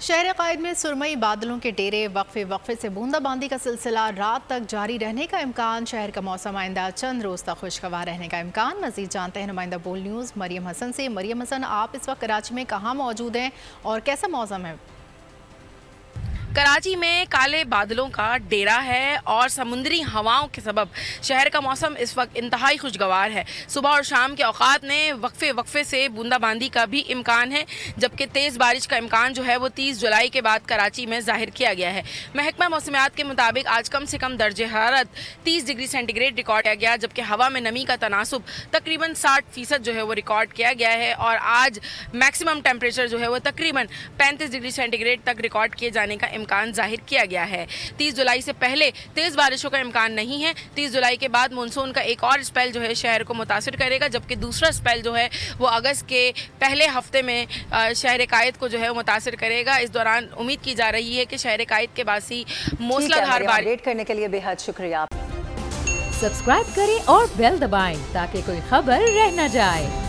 शहर कायद में सुरमई बादलों के डेरे वक्फे से बूंदाबांदी का सिलसिला रात तक जारी रहने का इम्कान। शहर का मौसम आइंदा चंद रोज तक खुशगवार रहने का इम्कान। मजीद जानते हैं नुमाइंदा बोल न्यूज़ मरियम हसन से। मरियम हसन, आप इस वक्त कराची में कहाँ मौजूद हैं और कैसा मौसम है? कराची में काले बादलों का डेरा है और समुद्री हवाओं के सबब शहर का मौसम इस वक्त इंतहाई खुशगवार है। सुबह और शाम के औकात में वक्फे से बूंदाबांदी का भी इम्कान है, जबकि तेज़ बारिश का इम्कान जो है वो 30 जुलाई के बाद कराची में जाहिर किया गया है। महकमा मौसमियात के मुताबिक आज कम से कम दर्जे हरारत 30 डिग्री सेंटीग्रेड रिकॉर्ड किया गया, जबकि हवा में नमी का तनासुब तकरीबन 60% जो है वो रिकॉर्ड किया गया है और आज मैक्सिमम टेम्परेचर जो है वो तकरीबन 35 डिग्री सेंटीग्रेड तक रिकॉर्ड किए जाने का इम्कान जाहिर किया गया है। 30 जुलाई से पहले तेज बारिशों का इम्कान नहीं है। 30 जुलाई के बाद मानसून का एक और स्पेल जो है शहर को मुतासिर करेगा, जबकि दूसरा स्पेल जो है वो अगस्त के पहले हफ्ते में शहर कायद को जो है मुतासिर करेगा। इस दौरान उम्मीद की जा रही है कि शहर कायद के बासी मूसलाधार बारिश। अपडेट करने के लिए बेहद शुक्रिया। सब्सक्राइब करें और बेल दबाएं ताकि कोई खबर रह न जाए।